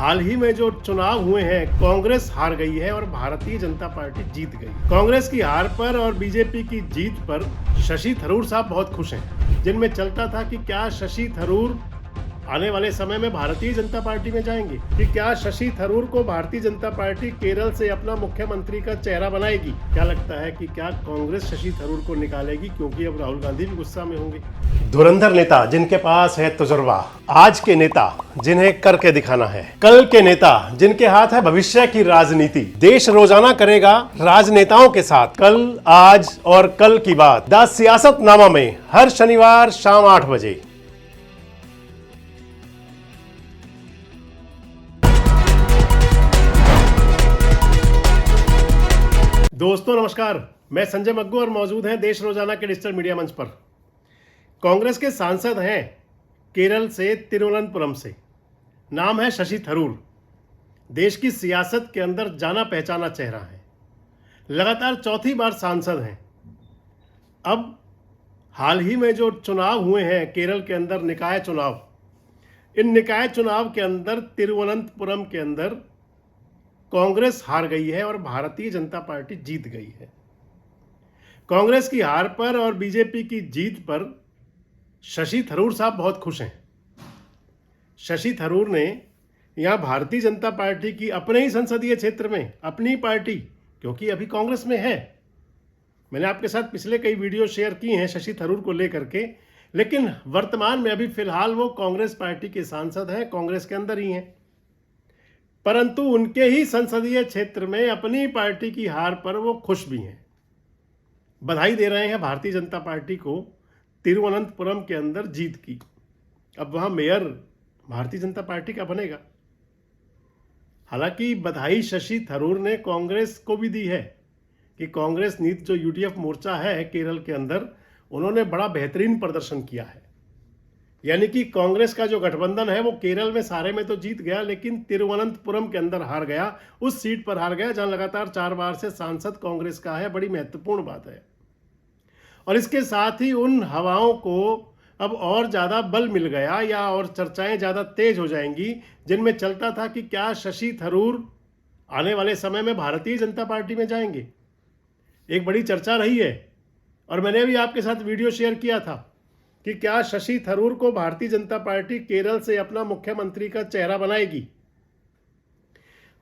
हाल ही में जो चुनाव हुए हैं, कांग्रेस हार गई है और भारतीय जनता पार्टी जीत गई। कांग्रेस की हार पर और बीजेपी की जीत पर शशि थरूर साहब बहुत खुश हैं, जिनमें चलता था कि क्या शशि थरूर आने वाले समय में भारतीय जनता पार्टी में जाएंगे, कि क्या शशि थरूर को भारतीय जनता पार्टी केरल से अपना मुख्यमंत्री का चेहरा बनाएगी। क्या लगता है कि क्या कांग्रेस शशि थरूर को निकालेगी, क्योंकि अब राहुल गांधी भी गुस्सा में होंगे। धुरंधर नेता जिनके पास है तजुर्बा, आज के नेता जिन्हें करके दिखाना है, कल के नेता जिनके हाथ है भविष्य की राजनीति। देश रोजाना करेगा राजनेताओं के साथ कल, आज और कल की बात। द सियासतनामा में हर शनिवार शाम 8 बजे। दोस्तों नमस्कार, मैं संजय मग्गू और मौजूद हैं देश रोजाना के डिजिटल मीडिया मंच पर। कांग्रेस के सांसद हैं केरल से, तिरुवनंतपुरम से। नाम है शशि थरूर। देश की सियासत के अंदर जाना पहचाना चेहरा है। लगातार चौथी बार सांसद हैं। अब हाल ही में जो चुनाव हुए हैं केरल के अंदर, निकाय चुनाव, इन निकाय चुनाव के अंदर तिरुवनंतपुरम के अंदर कांग्रेस हार गई है और भारतीय जनता पार्टी जीत गई है। कांग्रेस की हार पर और बीजेपी की जीत पर शशि थरूर साहब बहुत खुश हैं। शशि थरूर ने यहां भारतीय जनता पार्टी की अपने ही संसदीय क्षेत्र में अपनी पार्टी, क्योंकि अभी कांग्रेस में है, मैंने आपके साथ पिछले कई वीडियो शेयर की हैं शशि थरूर को लेकर के, लेकिन वर्तमान में अभी फिलहाल वो कांग्रेस पार्टी के सांसद हैं, कांग्रेस के अंदर ही हैं। परंतु उनके ही संसदीय क्षेत्र में अपनी पार्टी की हार पर वो खुश भी हैं। बधाई दे रहे हैं भारतीय जनता पार्टी को तिरुवनंतपुरम के अंदर जीत की। अब वहां मेयर भारतीय जनता पार्टी का बनेगा। हालांकि बधाई शशि थरूर ने कांग्रेस को भी दी है कि कांग्रेस नीति जो यूडीएफ मोर्चा है केरल के अंदर, उन्होंने बड़ा बेहतरीन प्रदर्शन किया है। यानी कि कांग्रेस का जो गठबंधन है वो केरल में सारे में तो जीत गया, लेकिन तिरुवनंतपुरम के अंदर हार गया, उस सीट पर हार गया जहां लगातार 4 बार से सांसद कांग्रेस का है। बड़ी महत्वपूर्ण बात है। और इसके साथ ही उन हवाओं को अब और ज़्यादा बल मिल गया, या और चर्चाएं ज़्यादा तेज हो जाएंगी, जिनमें चलता था कि क्या शशि थरूर आने वाले समय में भारतीय जनता पार्टी में जाएंगे। एक बड़ी चर्चा रही है और मैंने भी आपके साथ वीडियो शेयर किया था कि क्या शशि थरूर को भारतीय जनता पार्टी केरल से अपना मुख्यमंत्री का चेहरा बनाएगी।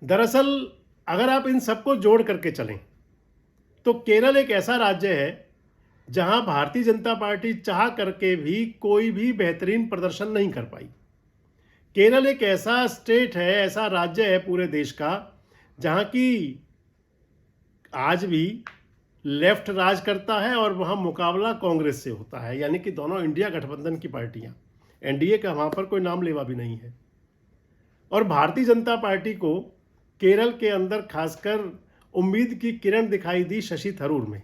दरअसल अगर आप इन सबको जोड़ करके चलें तो केरल एक ऐसा राज्य है जहां भारतीय जनता पार्टी चाह करके भी कोई भी बेहतरीन प्रदर्शन नहीं कर पाई। केरल एक ऐसा स्टेट है, ऐसा राज्य है पूरे देश का, जहां की आज भी लेफ्ट राज करता है और वहां मुकाबला कांग्रेस से होता है। यानी कि दोनों इंडिया गठबंधन की पार्टियां, एनडीए का वहां पर कोई नाम लेवा भी नहीं है। और भारतीय जनता पार्टी को केरल के अंदर खासकर उम्मीद की किरण दिखाई दी शशि थरूर में।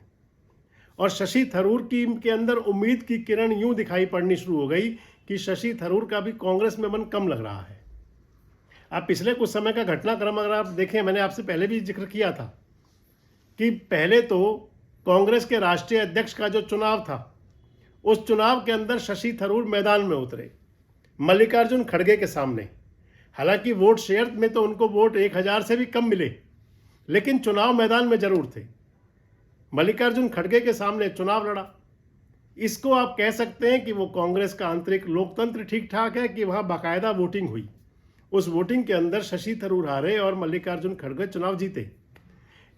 और शशि थरूर की के अंदर उम्मीद की किरण यूं दिखाई पड़नी शुरू हो गई कि शशि थरूर का भी कांग्रेस में मन कम लग रहा है। आप पिछले कुछ समय का घटनाक्रम अगर आप देखें, मैंने आपसे पहले भी जिक्र किया था कि पहले तो कांग्रेस के राष्ट्रीय अध्यक्ष का जो चुनाव था, उस चुनाव के अंदर शशि थरूर मैदान में उतरे मल्लिकार्जुन खड़गे के सामने। हालांकि वोट शेयर में तो उनको वोट 1000 से भी कम मिले, लेकिन चुनाव मैदान में जरूर थे। मल्लिकार्जुन खड़गे के सामने चुनाव लड़ा। इसको आप कह सकते हैं कि वो कांग्रेस का आंतरिक लोकतंत्र ठीक ठाक है कि वहां बाकायदा वोटिंग हुई। उस वोटिंग के अंदर शशि थरूर हारे और मल्लिकार्जुन खड़गे चुनाव जीते।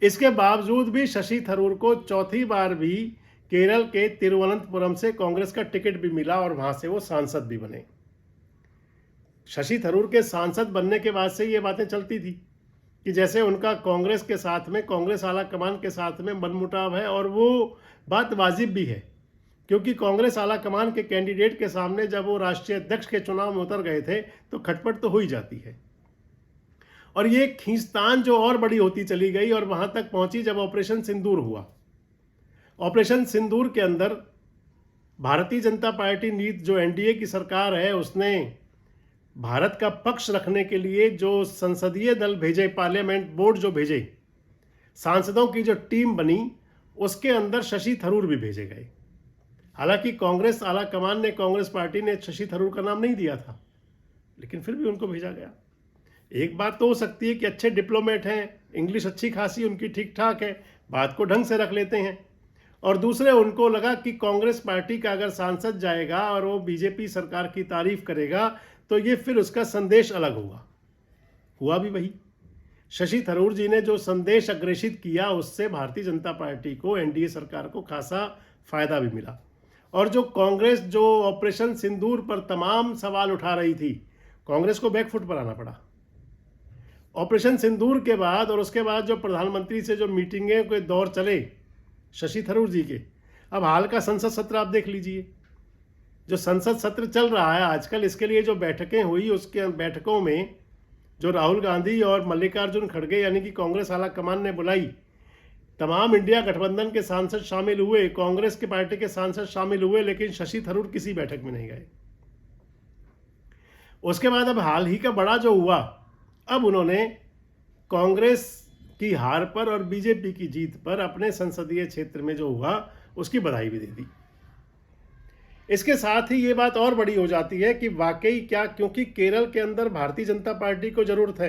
इसके बावजूद भी शशि थरूर को चौथी बार भी केरल के तिरुवनंतपुरम से कांग्रेस का टिकट भी मिला और वहां से वो सांसद भी बने। शशि थरूर के सांसद बनने के बाद से ये बातें चलती थी कि जैसे उनका कांग्रेस के साथ में, कांग्रेस आला कमान के साथ में मनमुटाव है, और वो बात वाजिब भी है, क्योंकि कांग्रेस आला कमान के कैंडिडेट के सामने जब वो राष्ट्रीय अध्यक्ष के चुनाव में उतर गए थे तो खटपट तो हो ही जाती है। और ये खींचतान जो और बड़ी होती चली गई और वहां तक पहुंची जब ऑपरेशन सिंदूर हुआ। ऑपरेशन सिंदूर के अंदर भारतीय जनता पार्टी नीति जो एनडीए की सरकार है, उसने भारत का पक्ष रखने के लिए जो संसदीय दल भेजे, पार्लियामेंट बोर्ड जो भेजे, सांसदों की जो टीम बनी, उसके अंदर शशि थरूर भी भेजे गए। हालांकि कांग्रेस आला कमान ने, कांग्रेस पार्टी ने शशि थरूर का नाम नहीं दिया था, लेकिन फिर भी उनको भेजा गया। एक बात तो हो सकती है कि अच्छे डिप्लोमेट हैं, इंग्लिश अच्छी खासी उनकी ठीक ठाक है, बात को ढंग से रख लेते हैं, और दूसरे उनको लगा कि कांग्रेस पार्टी का अगर सांसद जाएगा और वो बीजेपी सरकार की तारीफ करेगा तो ये फिर उसका संदेश अलग होगा। हुआ भी वही। शशि थरूर जी ने जो संदेश अग्रेषित किया उससे भारतीय जनता पार्टी को, एनडीए सरकार को खासा फायदा भी मिला। और जो कांग्रेस जो ऑपरेशन सिंदूर पर तमाम सवाल उठा रही थी, कांग्रेस को बैकफुट पर आना पड़ा। ऑपरेशन सिंदूर के बाद और उसके बाद जो प्रधानमंत्री से जो मीटिंगें के दौर चले शशि थरूर जी के, अब हाल का संसद सत्र आप देख लीजिए। जो संसद सत्र चल रहा है आजकल, इसके लिए जो बैठकें हुई, उसके बैठकों में जो राहुल गांधी और मल्लिकार्जुन खड़गे यानी कि कांग्रेस आला कमान ने बुलाई, तमाम इंडिया गठबंधन के सांसद शामिल हुए, कांग्रेस की पार्टी के सांसद शामिल हुए, लेकिन शशि थरूर किसी बैठक में नहीं गए। उसके बाद अब हाल ही का बड़ा जो हुआ, अब उन्होंने कांग्रेस की हार पर और बीजेपी की जीत पर अपने संसदीय क्षेत्र में जो हुआ उसकी बधाई भी दे दी। इसके साथ ही ये बात और बड़ी हो जाती है कि वाकई क्या, क्योंकि केरल के अंदर भारतीय जनता पार्टी को जरूरत है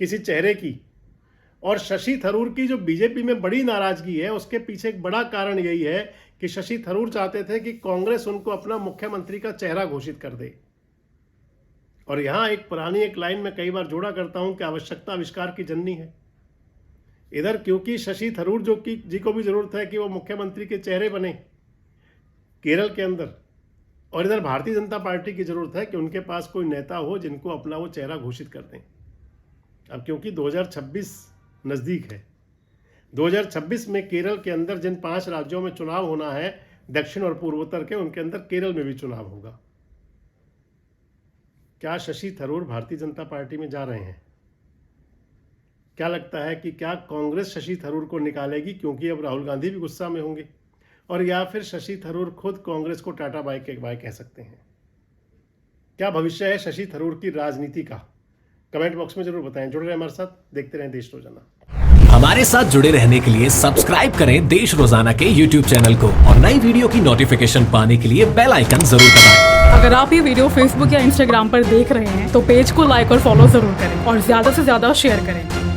किसी चेहरे की, और शशि थरूर की जो बीजेपी में बड़ी नाराजगी है उसके पीछे एक बड़ा कारण यही है कि शशि थरूर चाहते थे कि कांग्रेस उनको अपना मुख्यमंत्री का चेहरा घोषित कर दे। और यहां एक पुरानी एक लाइन में कई बार जोड़ा करता हूं कि आवश्यकता आविष्कार की जननी है। इधर क्योंकि शशि थरूर जी को भी जरूरत है कि वो मुख्यमंत्री के चेहरे बने केरल के अंदर, और इधर भारतीय जनता पार्टी की जरूरत है कि उनके पास कोई नेता हो जिनको अपना वो चेहरा घोषित कर दें। अब क्योंकि 2026 नज़दीक है, 2026 में केरल के अंदर जिन 5 राज्यों में चुनाव होना है, दक्षिण और पूर्वोत्तर के, उनके अंदर केरल में भी चुनाव होगा। क्या शशि थरूर भारतीय जनता पार्टी में जा रहे हैं? क्या लगता है कि क्या कांग्रेस शशि थरूर को निकालेगी क्योंकि अब राहुल गांधी भी गुस्सा में होंगे, और या फिर शशि थरूर खुद कांग्रेस को टाटा बाय के बाय कह सकते हैं? क्या भविष्य है शशि थरूर की राजनीति का? कमेंट बॉक्स में जरूर बताएं। जुड़े रहें हमारे साथ, देखते रहें देश रोजाना। हमारे साथ जुड़े रहने के लिए सब्सक्राइब करें देश रोजाना के YouTube चैनल को, और नई वीडियो की नोटिफिकेशन पाने के लिए बेल आइकन जरूर दबाएं। अगर आप ये वीडियो फेसबुक या इंस्टाग्राम पर देख रहे हैं तो पेज को लाइक और फॉलो जरूर करें और ज्यादा से ज्यादा शेयर करें।